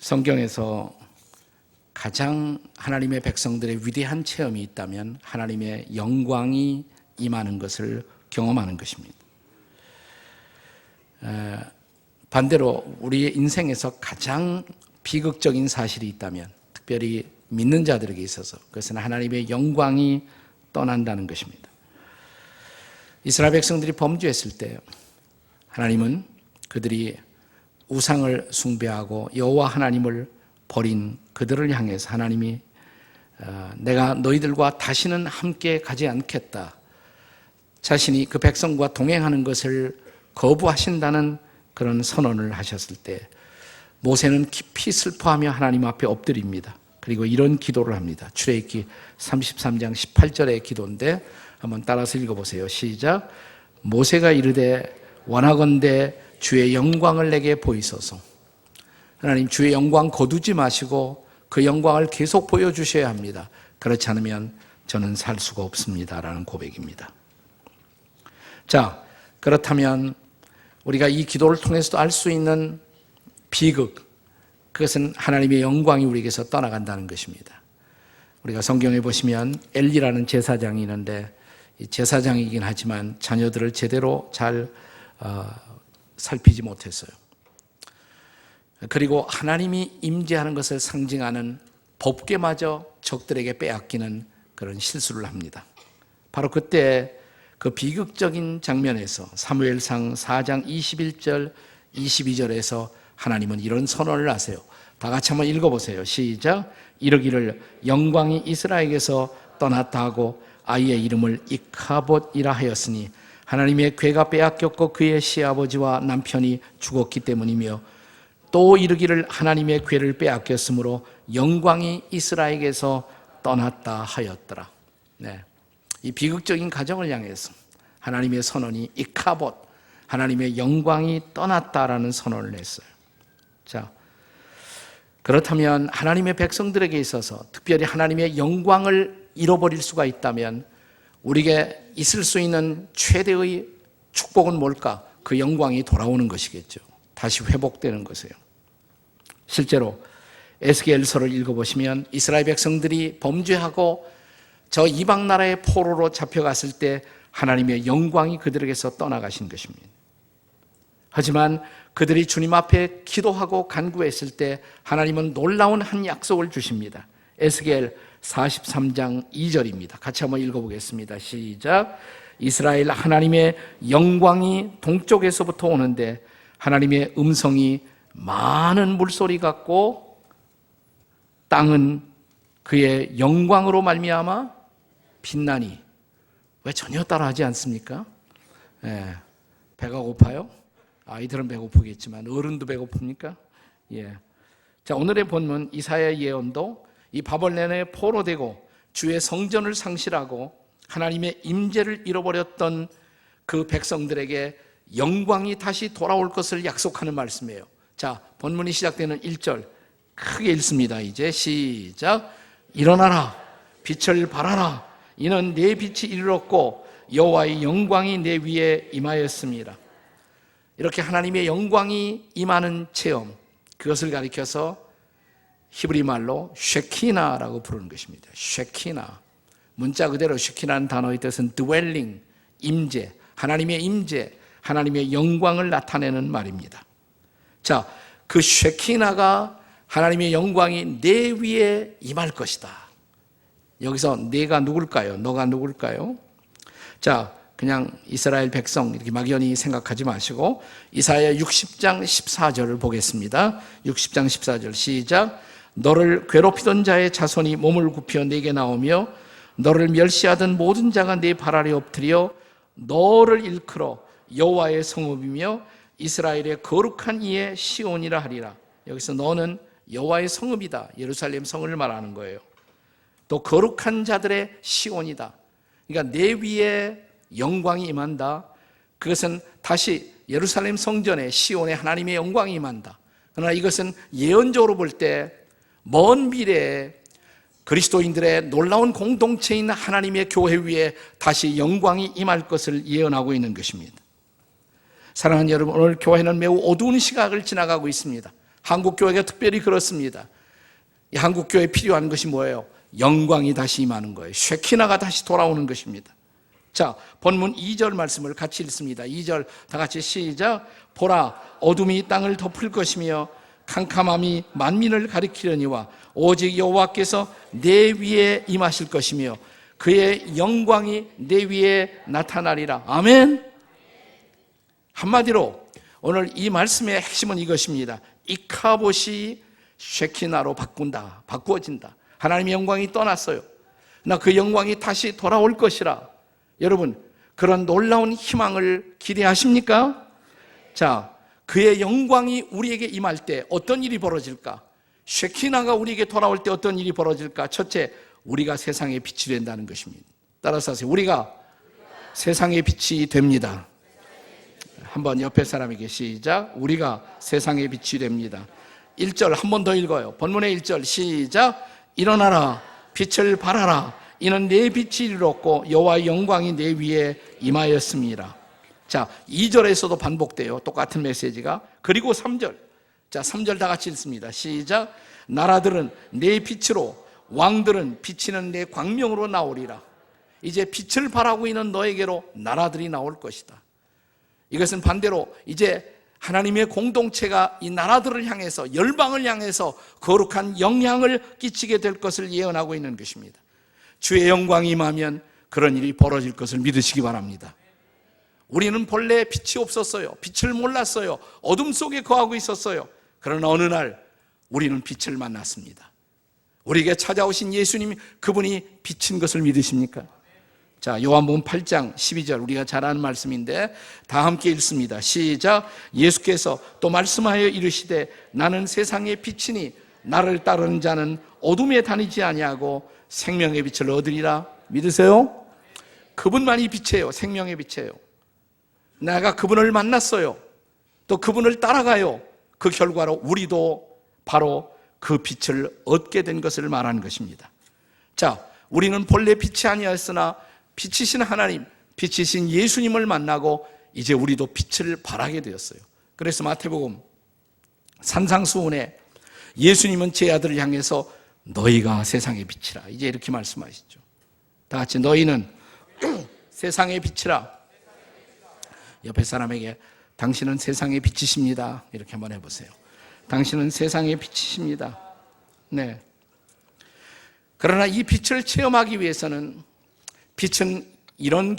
성경에서 가장 하나님의 백성들의 위대한 체험이 있다면 하나님의 영광이 임하는 것을 경험하는 것입니다. 반대로 우리의 인생에서 가장 비극적인 사실이 있다면, 특별히 믿는 자들에게 있어서 그것은 하나님의 영광이 떠난다는 것입니다. 이스라엘 백성들이 범죄했을 때 하나님은 그들이 우상을 숭배하고 여호와 하나님을 버린 그들을 향해서 하나님이 내가 너희들과 다시는 함께 가지 않겠다, 자신이 그 백성과 동행하는 것을 거부하신다는 그런 선언을 하셨을 때 모세는 깊이 슬퍼하며 하나님 앞에 엎드립니다. 그리고 이런 기도를 합니다. 출애굽기 33장 18절의 기도인데 한번 따라서 읽어보세요. 시작. 모세가 이르되 원하건대 주의 영광을 내게 보이소서. 하나님, 주의 영광 거두지 마시고 그 영광을 계속 보여주셔야 합니다. 그렇지 않으면 저는 살 수가 없습니다 라는 고백입니다. 자, 그렇다면 우리가 이 기도를 통해서도 알 수 있는 비극, 그것은 하나님의 영광이 우리에게서 떠나간다는 것입니다. 우리가 성경에 보시면 엘리라는 제사장이 있는데, 이 제사장이긴 하지만 자녀들을 제대로 잘 살피지 못했어요. 그리고 하나님이 임재하는 것을 상징하는 법궤마저 적들에게 빼앗기는 그런 실수를 합니다. 바로 그때 그 비극적인 장면에서 사무엘상 4장 21절 22절에서 하나님은 이런 선언을 하세요. 다 같이 한번 읽어보세요. 시작. 이르기를 영광이 이스라엘에게서 떠났다 하고 아이의 이름을 이카봇이라 하였으니 하나님의 궤가 빼앗겼고 그의 시아버지와 남편이 죽었기 때문이며, 또 이르기를 하나님의 궤를 빼앗겼으므로 영광이 이스라엘에게서 떠났다 하였더라. 네. 이 비극적인 가정을 향해서 하나님의 선언이 이카봇, 하나님의 영광이 떠났다라는 선언을 했어요. 자, 그렇다면 하나님의 백성들에게 있어서 특별히 하나님의 영광을 잃어버릴 수가 있다면 우리에게 있을 수 있는 최대의 축복은 뭘까? 그 영광이 돌아오는 것이겠죠. 다시 회복되는 것이에요. 실제로 에스겔서를 읽어보시면 이스라엘 백성들이 범죄하고 저 이방 나라의 포로로 잡혀갔을 때 하나님의 영광이 그들에게서 떠나가신 것입니다. 하지만 그들이 주님 앞에 기도하고 간구했을 때 하나님은 놀라운 한 약속을 주십니다. 에스겔 43장 2절입니다. 같이 한번 읽어보겠습니다. 시작. 이스라엘 하나님의 영광이 동쪽에서부터 오는데 하나님의 음성이 많은 물소리 같고 땅은 그의 영광으로 말미암아 빛나니. 왜 전혀 따라하지 않습니까? 예, 배가 고파요? 아이들은 배고프겠지만 어른도 배고픕니까? 예. 자, 오늘의 본문 이사야 예언도 이 바벨론에 포로되고 주의 성전을 상실하고 하나님의 임재를 잃어버렸던 그 백성들에게 영광이 다시 돌아올 것을 약속하는 말씀이에요. 자, 본문이 시작되는 1절 크게 읽습니다. 이제 시작. 일어나라, 빛을 발하라. 이는 내 빛이 이르렀고 여호와의 영광이 내 위에 임하였습니다. 이렇게 하나님의 영광이 임하는 체험, 그것을 가리켜서 히브리 말로 쉐키나라고 부르는 것입니다. 쉐키나. 문자 그대로 쉐키나는 단어의 뜻은 dwelling, 임재, 하나님의 임재, 하나님의 영광을 나타내는 말입니다. 자, 그 쉐키나가 하나님의 영광이 내 위에 임할 것이다. 여기서 내가 누굴까요? 너가 누굴까요? 자, 그냥 이스라엘 백성 이렇게 막연히 생각하지 마시고 이사야 60장 14절을 보겠습니다. 60장 14절 시작. 너를 괴롭히던 자의 자손이 몸을 굽혀 내게 나오며 너를 멸시하던 모든 자가 네 발 아래 엎드려 너를 일컬어 여호와의 성읍이며 이스라엘의 거룩한 이의 시온이라 하리라. 여기서 너는 여호와의 성읍이다. 예루살렘 성을 말하는 거예요. 또 거룩한 자들의 시온이다. 그러니까 내 위에 영광이 임한다. 그것은 다시 예루살렘 성전에 시온에 하나님의 영광이 임한다. 그러나 이것은 예언적으로 볼 때 먼 미래에 그리스도인들의 놀라운 공동체인 하나님의 교회 위에 다시 영광이 임할 것을 예언하고 있는 것입니다. 사랑하는 여러분, 오늘 교회는 매우 어두운 시각을 지나가고 있습니다. 한국교회가 특별히 그렇습니다. 이 한국교회에 필요한 것이 뭐예요? 영광이 다시 임하는 거예요. 쉐키나가 다시 돌아오는 것입니다. 자, 본문 2절 말씀을 같이 읽습니다. 2절 다 같이 시작. 보라, 어둠이 땅을 덮을 것이며 캄캄함이 만민을 가리키려니와 오직 여호와께서 내 위에 임하실 것이며 그의 영광이 내 위에 나타나리라. 아멘. 한마디로 오늘 이 말씀의 핵심은 이것입니다. 이카봇이 쉐키나로 바꾸어진다. 하나님의 영광이 떠났어요. 나 그 영광이 다시 돌아올 것이라. 여러분, 그런 놀라운 희망을 기대하십니까? 자, 그의 영광이 우리에게 임할 때 어떤 일이 벌어질까? 쉐키나가 우리에게 돌아올 때 어떤 일이 벌어질까? 첫째, 우리가 세상의 빛이 된다는 것입니다. 따라서 하세요. 우리가 세상의 빛이 됩니다. 한번 옆에 사람에게 시작. 우리가 세상의 빛이 됩니다. 1절 한 번 더 읽어요. 본문의 1절 시작. 일어나라, 빛을 발하라. 이는 내 빛이 이르렀고 여호와의 영광이 내 위에 임하였습니다. 자, 2절에서도 반복돼요. 똑같은 메시지가. 그리고 3절. 자, 3절 다 같이 읽습니다. 시작. 나라들은 내 빛으로, 왕들은 비치는 내 광명으로 나오리라. 이제 빛을 발하고 있는 너에게로 나라들이 나올 것이다. 이것은 반대로 이제 하나님의 공동체가 이 나라들을 향해서, 열방을 향해서 거룩한 영향을 끼치게 될 것을 예언하고 있는 것입니다. 주의 영광이 임하면 그런 일이 벌어질 것을 믿으시기 바랍니다. 우리는 본래 빛이 없었어요. 빛을 몰랐어요. 어둠 속에 거하고 있었어요. 그러나 어느 날 우리는 빛을 만났습니다. 우리에게 찾아오신 예수님, 그분이 빛인 것을 믿으십니까? 자, 요한복음 8장 12절 우리가 잘 아는 말씀인데 다 함께 읽습니다. 시작. 예수께서 또 말씀하여 이르시되 나는 세상의 빛이니 나를 따르는 자는 어둠에 다니지 아니하고 생명의 빛을 얻으리라. 믿으세요? 그분만이 빛이에요. 생명의 빛이에요. 내가 그분을 만났어요. 또 그분을 따라가요. 그 결과로 우리도 바로 그 빛을 얻게 된 것을 말하는 것입니다. 자, 우리는 본래 빛이 아니었으나 빛이신 하나님, 빛이신 예수님을 만나고 이제 우리도 빛을 발하게 되었어요. 그래서 마태복음 산상수훈에 예수님은 제 아들을 향해서 너희가 세상의 빛이라 이제 이렇게 말씀하시죠. 다 같이 너희는 세상의 빛이라. 옆에 사람에게 당신은 세상의 빛이십니다. 이렇게 한번 해보세요. 당신은 세상의 빛이십니다. 네. 그러나 이 빛을 체험하기 위해서는 빛은 이런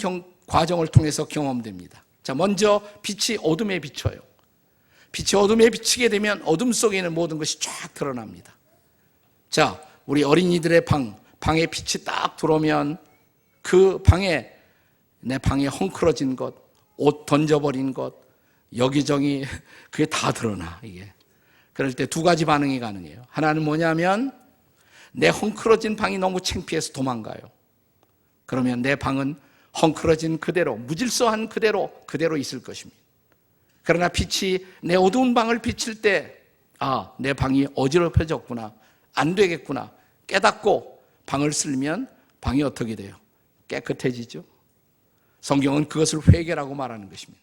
과정을 통해서 경험됩니다. 자, 먼저 빛이 어둠에 비춰요. 빛이 어둠에 비치게 되면 어둠 속에 있는 모든 것이 쫙 드러납니다. 자, 우리 어린이들의 방에 빛이 딱 들어오면 그 방에 내 방에 헝클어진 것, 옷 던져버린 것, 여기저기 그게 다 드러나 이게. 그럴 때 두 가지 반응이 가능해요. 하나는 뭐냐면 내 헝클어진 방이 너무 창피해서 도망가요. 그러면 내 방은 헝클어진 그대로, 무질서한 그대로 있을 것입니다. 그러나 빛이 내 어두운 방을 비칠 때, 아, 내 방이 어지럽혀졌구나, 안 되겠구나 깨닫고 방을 쓸면 방이 어떻게 돼요? 깨끗해지죠. 성경은 그것을 회개라고 말하는 것입니다.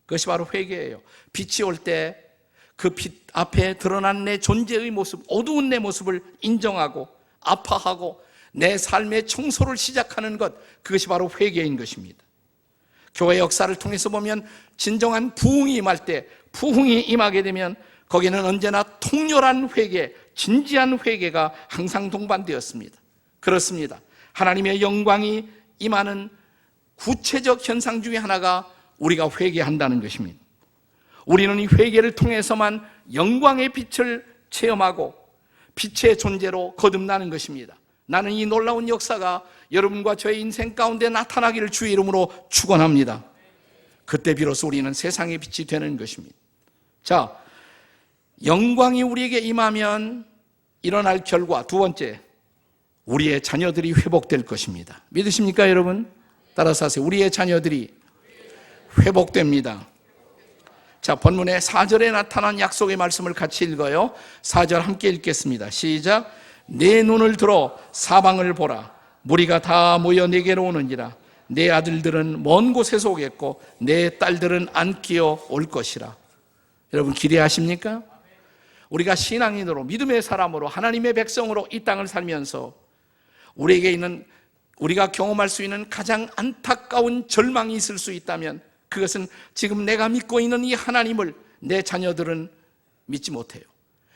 그것이 바로 회개예요. 빛이 올 때 그 빛 앞에 드러난 내 존재의 모습, 어두운 내 모습을 인정하고 아파하고 내 삶의 청소를 시작하는 것, 그것이 바로 회개인 것입니다. 교회 역사를 통해서 보면 진정한 부흥이 임할 때, 부흥이 임하게 되면 거기는 언제나 통렬한 회개, 진지한 회개가 항상 동반되었습니다. 그렇습니다. 하나님의 영광이 임하는 구체적 현상 중에 하나가 우리가 회개한다는 것입니다. 우리는 이 회개를 통해서만 영광의 빛을 체험하고 빛의 존재로 거듭나는 것입니다. 나는 이 놀라운 역사가 여러분과 저의 인생 가운데 나타나기를 주의 이름으로 축원합니다. 그때 비로소 우리는 세상의 빛이 되는 것입니다. 자, 영광이 우리에게 임하면 일어날 결과, 두 번째, 우리의 자녀들이 회복될 것입니다. 믿으십니까, 여러분? 따라서 하세요. 우리의 자녀들이 회복됩니다. 자, 본문의 4절에 나타난 약속의 말씀을 같이 읽어요. 4절 함께 읽겠습니다. 시작. 내 눈을 들어 사방을 보라. 무리가 다 모여 내게로 오느니라. 내 아들들은 먼 곳에서 오겠고 내 딸들은 안 끼어 올 것이라. 여러분 기대하십니까? 우리가 신앙인으로, 믿음의 사람으로, 하나님의 백성으로 이 땅을 살면서 우리에게 있는, 우리가 경험할 수 있는 가장 안타까운 절망이 있을 수 있다면 그것은 지금 내가 믿고 있는 이 하나님을 내 자녀들은 믿지 못해요.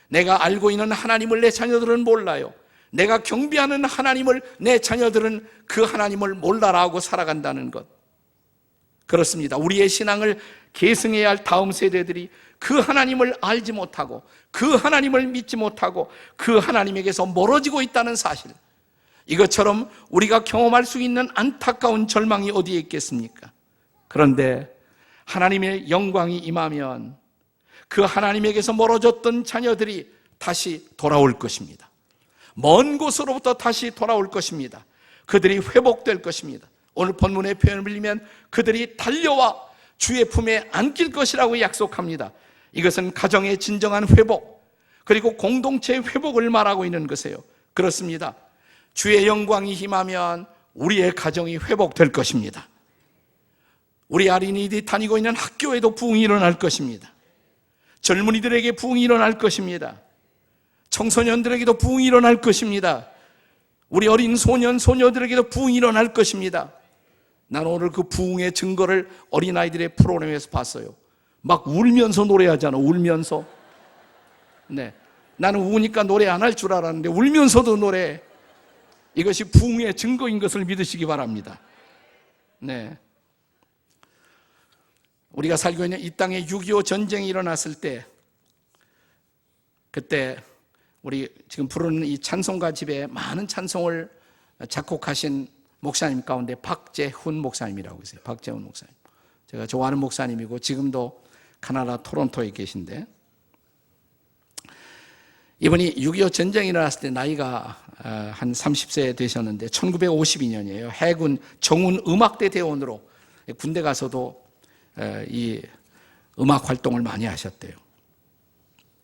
내가 알고 있는 하나님을 내 자녀들은 몰라요. 내가 경배하는 하나님을 내 자녀들은 그 하나님을 몰라라고 살아간다는 것. 그렇습니다. 우리의 신앙을 계승해야 할 다음 세대들이 그 하나님을 알지 못하고 그 하나님을 믿지 못하고 그 하나님에게서 멀어지고 있다는 사실, 이것처럼 우리가 경험할 수 있는 안타까운 절망이 어디에 있겠습니까? 그런데 하나님의 영광이 임하면 그 하나님에게서 멀어졌던 자녀들이 다시 돌아올 것입니다. 먼 곳으로부터 다시 돌아올 것입니다. 그들이 회복될 것입니다. 오늘 본문의 표현을 빌리면 그들이 달려와 주의 품에 안길 것이라고 약속합니다. 이것은 가정의 진정한 회복, 그리고 공동체의 회복을 말하고 있는 것이에요. 그렇습니다. 주의 영광이 임하면 우리의 가정이 회복될 것입니다. 우리 어린이들이 다니고 있는 학교에도 부흥이 일어날 것입니다. 젊은이들에게 부흥이 일어날 것입니다. 청소년들에게도 부흥이 일어날 것입니다. 우리 어린 소년, 소녀들에게도 부흥이 일어날 것입니다. 나는 오늘 그 부흥의 증거를 어린아이들의 프로그램에서 봤어요. 막 울면서 노래하잖아. 울면서. 네, 나는 우니까 노래 안 할 줄 알았는데 울면서도 노래. 이것이 부흥의 증거인 것을 믿으시기 바랍니다. 네, 우리가 살고 있는 이 땅에 6.25 전쟁이 일어났을 때, 그때 우리 지금 부르는 이 찬송가 집에 많은 찬송을 작곡하신 목사님 가운데 박재훈 목사님이라고 있어요. 박재훈 목사님. 제가 좋아하는 목사님이고 지금도 캐나다 토론토에 계신데, 이분이 6.25 전쟁이 일어났을 때 나이가 한 30세 되셨는데 1952년이에요. 해군 정훈 음악대 대원으로 군대 가서도 이 음악 활동을 많이 하셨대요.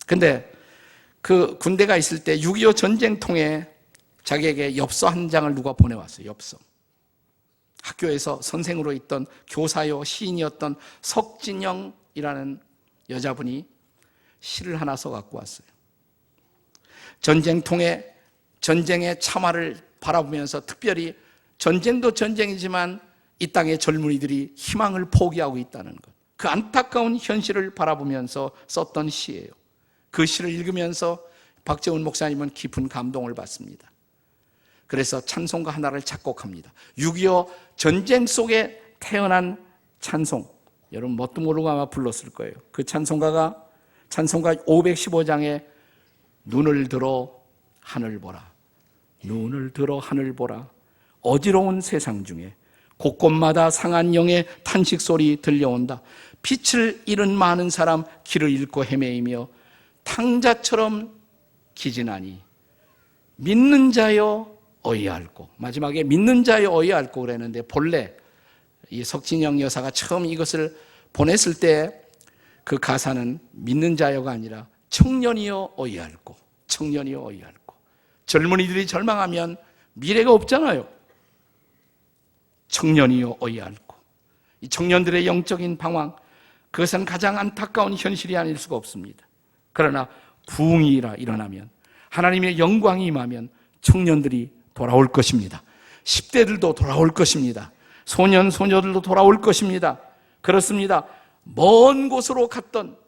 근데 그 군대가 있을 때 6.25 전쟁통에 자기에게 엽서 한 장을 누가 보내왔어요. 엽서. 학교에서 선생으로 있던 교사요 시인이었던 석진영이라는 여자분이 시를 하나 써 갖고 왔어요. 전쟁통에 전쟁의 참화를 바라보면서, 특별히 전쟁도 전쟁이지만 이 땅의 젊은이들이 희망을 포기하고 있다는 것, 그 안타까운 현실을 바라보면서 썼던 시예요. 그 시를 읽으면서 박재훈 목사님은 깊은 감동을 받습니다. 그래서 찬송가 하나를 작곡합니다. 6.25 전쟁 속에 태어난 찬송, 여러분 뭣도 모르고 아마 불렀을 거예요. 그 찬송가 515장에 눈을 들어 하늘 보라, 눈을 들어 하늘 보라, 어지러운 세상 중에 곳곳마다 상한 영의 탄식 소리 들려온다. 빛을 잃은 많은 사람 길을 잃고 헤매이며 탕자처럼 기진하니 믿는 자여 어이할꼬. 마지막에 믿는 자여 어이할꼬 그랬는데, 본래 이 석진영 여사가 처음 이것을 보냈을 때 그 가사는 믿는 자여가 아니라 청년이여 어이할꼬, 청년이여 어이할꼬. 젊은이들이 절망하면 미래가 없잖아요. 청년이여 어이할꼬. 이 청년들의 영적인 방황, 그것은 가장 안타까운 현실이 아닐 수가 없습니다. 그러나 부흥이 일어나면, 하나님의 영광이 임하면 청년들이 돌아올 것입니다. 10대들도 돌아올 것입니다. 소년, 소녀들도 돌아올 것입니다. 그렇습니다. 먼 곳으로 갔던,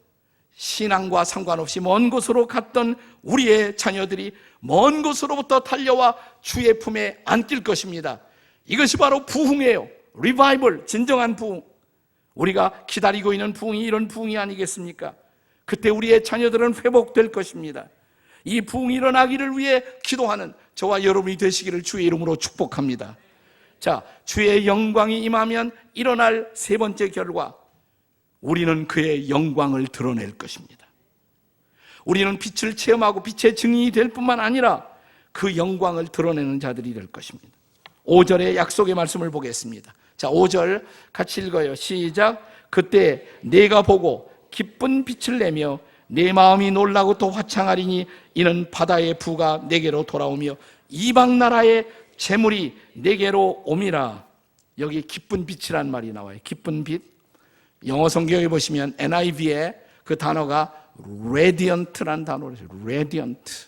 신앙과 상관없이 먼 곳으로 갔던 우리의 자녀들이 먼 곳으로부터 달려와 주의 품에 안길 것입니다. 이것이 바로 부흥이에요. 리바이벌, 진정한 부흥. 우리가 기다리고 있는 부흥이 이런 부흥이 아니겠습니까? 그때 우리의 자녀들은 회복될 것입니다. 이 부흥이 일어나기를 위해 기도하는 저와 여러분이 되시기를 주의 이름으로 축복합니다. 자, 주의 영광이 임하면 일어날 세 번째 결과, 우리는 그의 영광을 드러낼 것입니다. 우리는 빛을 체험하고 빛의 증인이 될 뿐만 아니라 그 영광을 드러내는 자들이 될 것입니다. 5절의 약속의 말씀을 보겠습니다. 자, 5절 같이 읽어요. 시작. 그때 내가 보고 기쁜 빛을 내며 내 마음이 놀라고 또 화창하리니 이는 바다의 부가 내게로 돌아오며 이방 나라의 재물이 내게로 옴이라. 여기 기쁜 빛이란 말이 나와요. 기쁜 빛. 영어 성경에 보시면 NIV에 그 단어가 radiant라는 단어를 써요. radiant.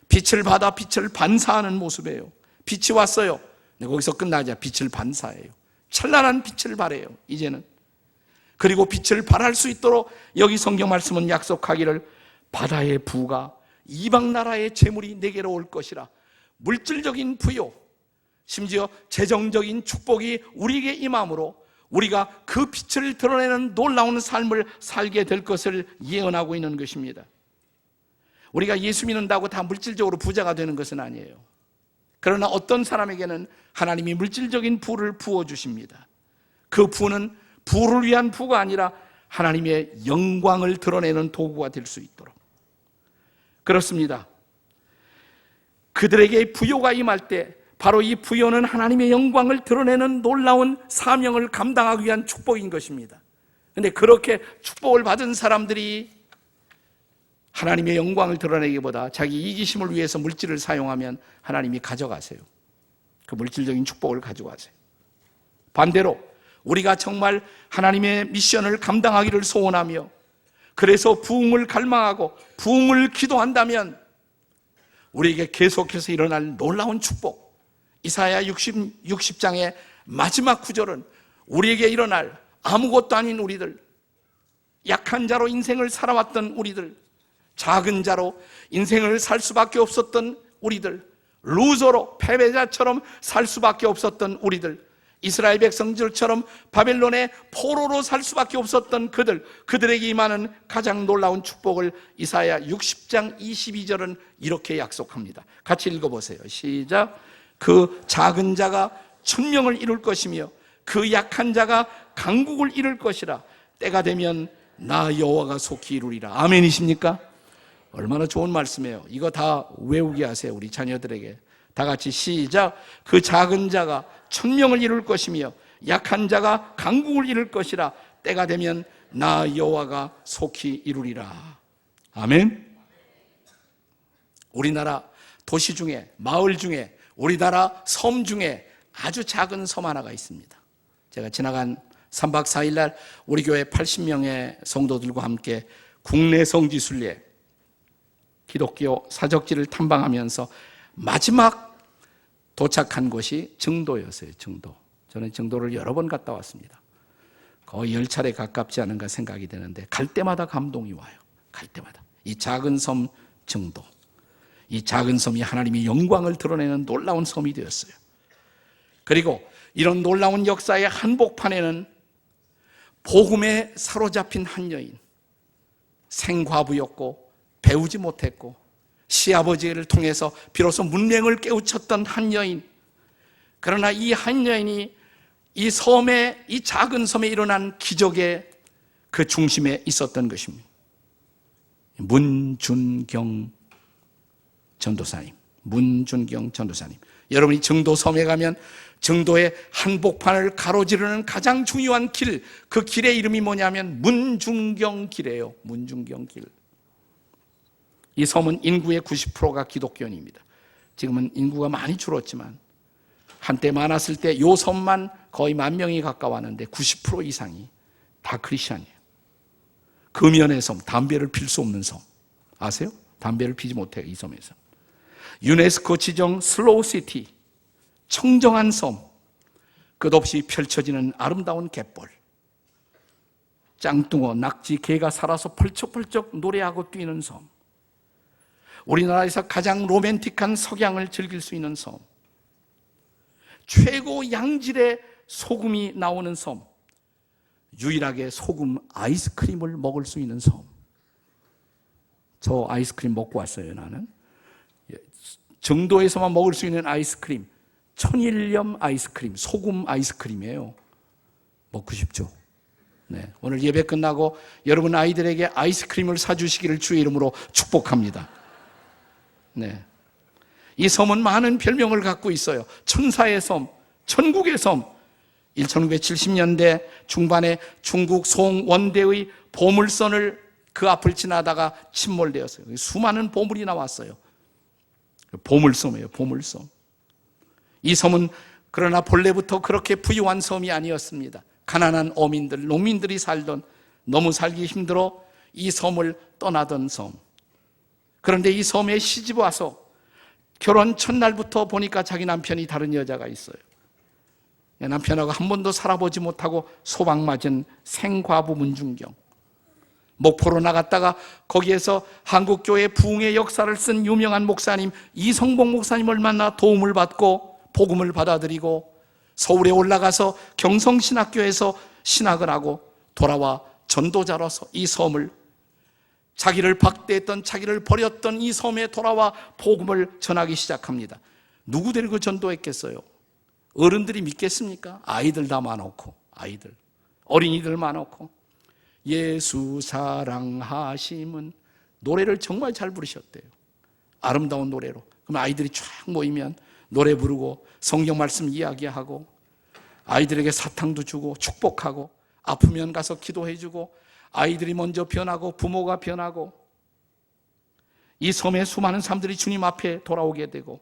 빛을 받아 빛을 반사하는 모습이에요. 빛이 왔어요. 근데 거기서 끝나자 빛을 반사해요. 찬란한 빛을 발해요. 이제는. 그리고 빛을 발할 수 있도록 여기 성경 말씀은 약속하기를 바다의 부가 이방 나라의 재물이 내게로 올 것이라. 물질적인 부요, 심지어 재정적인 축복이 우리에게 임함으로 우리가 그 빛을 드러내는 놀라운 삶을 살게 될 것을 예언하고 있는 것입니다. 우리가 예수 믿는다고 다 물질적으로 부자가 되는 것은 아니에요. 그러나 어떤 사람에게는 하나님이 물질적인 부를 부어주십니다. 그 부는 부를 위한 부가 아니라 하나님의 영광을 드러내는 도구가 될 수 있도록. 그렇습니다. 그들에게 부요가 임할 때 바로 이 부요는 하나님의 영광을 드러내는 놀라운 사명을 감당하기 위한 축복인 것입니다. 그런데 그렇게 축복을 받은 사람들이 하나님의 영광을 드러내기보다 자기 이기심을 위해서 물질을 사용하면 하나님이 가져가세요. 그 물질적인 축복을 가져가세요. 반대로 우리가 정말 하나님의 미션을 감당하기를 소원하며 그래서 부흥을 갈망하고 부흥을 기도한다면 우리에게 계속해서 일어날 놀라운 축복, 이사야 60장의 마지막 구절은 우리에게 일어날 아무것도 아닌 우리들, 약한 자로 인생을 살아왔던 우리들, 작은 자로 인생을 살 수밖에 없었던 우리들, 루저로 패배자처럼 살 수밖에 없었던 우리들, 이스라엘 백성들처럼 바벨론의 포로로 살 수밖에 없었던 그들에게 임하는 가장 놀라운 축복을 이사야 60장 22절은 이렇게 약속합니다. 같이 읽어보세요. 시작. 그 작은 자가 천명을 이룰 것이며 그 약한 자가 강국을 이룰 것이라. 때가 되면 나 여호와가 속히 이루리라. 아멘이십니까? 얼마나 좋은 말씀이에요. 이거 다 외우게 하세요. 우리 자녀들에게. 다 같이 시작. 그 작은 자가 천명을 이룰 것이며 약한 자가 강국을 이룰 것이라. 때가 되면 나 여호와가 속히 이루리라. 아멘. 우리나라 도시 중에, 마을 중에, 우리나라 섬 중에 아주 작은 섬 하나가 있습니다. 제가 지나간 3박 4일 날 우리 교회 80명의 성도들과 함께 국내 성지순례 기독교 사적지를 탐방하면서 마지막 도착한 곳이 정도였어요. 정도. 저는 정도를 여러 번 갔다 왔습니다. 거의 10차례 가깝지 않은가 생각이 되는데 갈 때마다 감동이 와요. 갈 때마다. 이 작은 섬 정도. 이 작은 섬이 하나님의 영광을 드러내는 놀라운 섬이 되었어요. 그리고 이런 놀라운 역사의 한복판에는 복음에 사로잡힌 한 여인, 생과부였고 배우지 못했고 시아버지를 통해서 비로소 문맹을 깨우쳤던 한 여인, 그러나 이 한 여인이 이 섬에, 이 작은 섬에 일어난 기적의 그 중심에 있었던 것입니다. 문준경 전도사님. 문준경 전도사님. 여러분이 정도 섬에 가면 정도의 한복판을 가로지르는 가장 중요한 길, 그 길의 이름이 뭐냐면 문준경 길이에요. 문준경 길. 이 섬은 인구의 90%가 기독교인입니다. 지금은 인구가 많이 줄었지만 한때 많았을 때 이 섬만 거의 10,000명이 가까웠는데 90% 이상이 다 크리스천이에요. 금연의 섬, 담배를 필 수 없는 섬. 아세요? 담배를 피지 못해요, 이 섬에서. 유네스코 지정 슬로우 시티, 청정한 섬, 끝없이 펼쳐지는 아름다운 갯벌, 짱뚱어, 낙지, 개가 살아서 펄쩍펄쩍 노래하고 뛰는 섬, 우리나라에서 가장 로맨틱한 석양을 즐길 수 있는 섬, 최고 양질의 소금이 나오는 섬, 유일하게 소금 아이스크림을 먹을 수 있는 섬. 저 아이스크림 먹고 왔어요, 나는. 정도에서만 먹을 수 있는 아이스크림, 천일염 아이스크림, 소금 아이스크림이에요. 먹고 싶죠? 네, 오늘 예배 끝나고 여러분 아이들에게 아이스크림을 사주시기를 주의 이름으로 축복합니다. 네, 이 섬은 많은 별명을 갖고 있어요. 천사의 섬, 천국의 섬. 1970년대 중반에 중국 송원대의 보물선을 그 앞을 지나다가 침몰되었어요. 수많은 보물이 나왔어요. 보물섬이에요, 보물섬. 이 섬은 그러나 본래부터 그렇게 부유한 섬이 아니었습니다. 가난한 어민들, 농민들이 살던, 너무 살기 힘들어 이 섬을 떠나던 섬. 그런데 이 섬에 시집 와서 결혼 첫날부터 보니까 자기 남편이 다른 여자가 있어요. 남편하고 한 번도 살아보지 못하고 소방맞은 생과부 문중경. 목포로 나갔다가 거기에서 한국교회 부흥의 역사를 쓴 유명한 목사님 이성복 목사님을 만나 도움을 받고 복음을 받아들이고 서울에 올라가서 경성신학교에서 신학을 하고 돌아와 전도자로서 이 섬을, 자기를 박대했던, 자기를 버렸던 이 섬에 돌아와 복음을 전하기 시작합니다. 누구 데리고 전도했겠어요? 어른들이 믿겠습니까? 아이들 다 많고, 아이들, 어린이들 많고. 예수 사랑하심은 노래를 정말 잘 부르셨대요. 아름다운 노래로. 그럼 아이들이 쫙 모이면 노래 부르고 성경 말씀 이야기하고 아이들에게 사탕도 주고 축복하고 아프면 가서 기도해주고 아이들이 먼저 변하고 부모가 변하고 이 섬에 수많은 사람들이 주님 앞에 돌아오게 되고,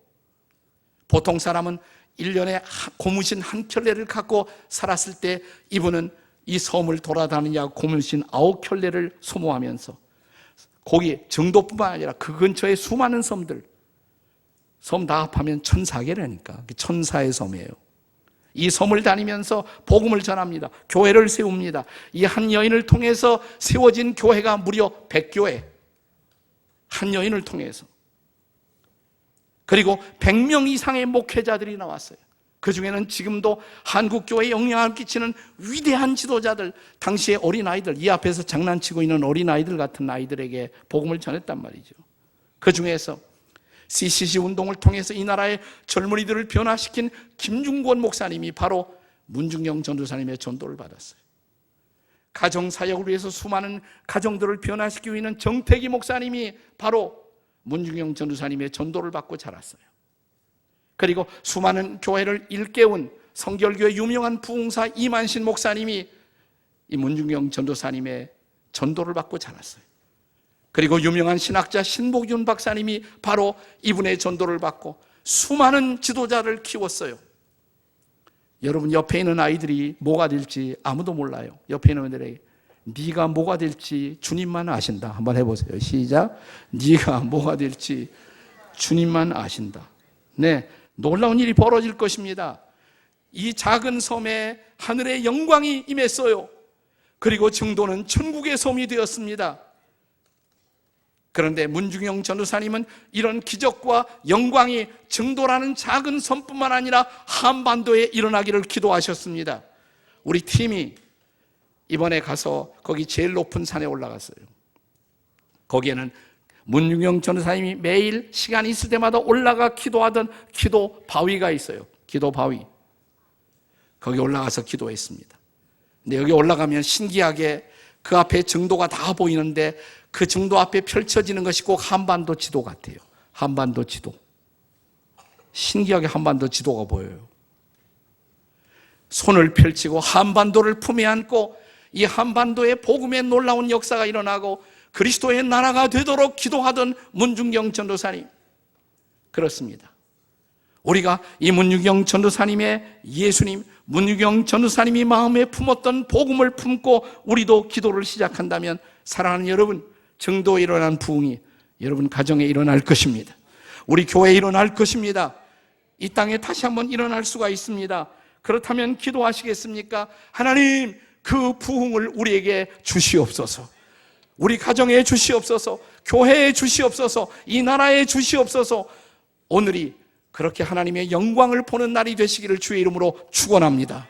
보통 사람은 1년에 고무신 한 켤레를 갖고 살았을 때 이분은 이 섬을 돌아다니냐 고무신 9켤레를 소모하면서 거기 정도뿐만 아니라 그 근처에 수많은 섬들, 섬 다 합하면 1004개라니까. 천사의 섬이에요. 이 섬을 다니면서 복음을 전합니다. 교회를 세웁니다. 이 한 여인을 통해서 세워진 교회가 무려 100교회. 한 여인을 통해서. 그리고 100명 이상의 목회자들이 나왔어요. 그 중에는 지금도 한국교회에 영향을 끼치는 위대한 지도자들, 당시의 어린아이들, 이 앞에서 장난치고 있는 어린아이들 같은 아이들에게 복음을 전했단 말이죠. 그 중에서 CCC 운동을 통해서 이 나라의 젊은이들을 변화시킨 김중권 목사님이 바로 문중경 전도사님의 전도를 받았어요. 가정사역을 위해서 수많은 가정들을 변화시키고 있는 정태기 목사님이 바로 문중경 전도사님의 전도를 받고 자랐어요. 그리고 수많은 교회를 일깨운 성결교회 유명한 부흥사 이만신 목사님이 이 문중경 전도사님의 전도를 받고 자랐어요. 그리고 유명한 신학자 신복윤 박사님이 바로 이분의 전도를 받고 수많은 지도자를 키웠어요. 여러분, 옆에 있는 아이들이 뭐가 될지 아무도 몰라요. 옆에 있는 애들에게 네가 뭐가 될지 주님만 아신다. 한번 해보세요. 시작. 네가 뭐가 될지 주님만 아신다. 네, 놀라운 일이 벌어질 것입니다. 이 작은 섬에 하늘의 영광이 임했어요. 그리고 증도는 천국의 섬이 되었습니다. 그런데 문중경 전도사님은 이런 기적과 영광이 증도라는 작은 섬뿐만 아니라 한반도에 일어나기를 기도하셨습니다. 우리 팀이 이번에 가서 거기 제일 높은 산에 올라갔어요. 거기에는 문중경 전도사님이 매일 시간이 있을 때마다 올라가 기도하던 기도 바위가 있어요. 기도 바위. 거기 올라가서 기도했습니다. 근데 여기 올라가면 신기하게 그 앞에 증도가 다 보이는데 그 증도 앞에 펼쳐지는 것이 꼭 한반도 지도 같아요. 한반도 지도. 신기하게 한반도 지도가 보여요. 손을 펼치고 한반도를 품에 안고 이 한반도에 복음의 놀라운 역사가 일어나고 그리스도의 나라가 되도록 기도하던 문중경 전도사님. 그렇습니다. 우리가 이 문중경 전도사님의 예수님, 문중경 전도사님이 마음에 품었던 복음을 품고 우리도 기도를 시작한다면 사랑하는 여러분, 증도에 일어난 부흥이 여러분 가정에 일어날 것입니다. 우리 교회에 일어날 것입니다. 이 땅에 다시 한번 일어날 수가 있습니다. 그렇다면 기도하시겠습니까? 하나님, 그 부흥을 우리에게 주시옵소서. 우리 가정에 주시옵소서. 교회에 주시옵소서. 이 나라에 주시옵소서. 오늘이 그렇게 하나님의 영광을 보는 날이 되시기를 주의 이름으로 축원합니다.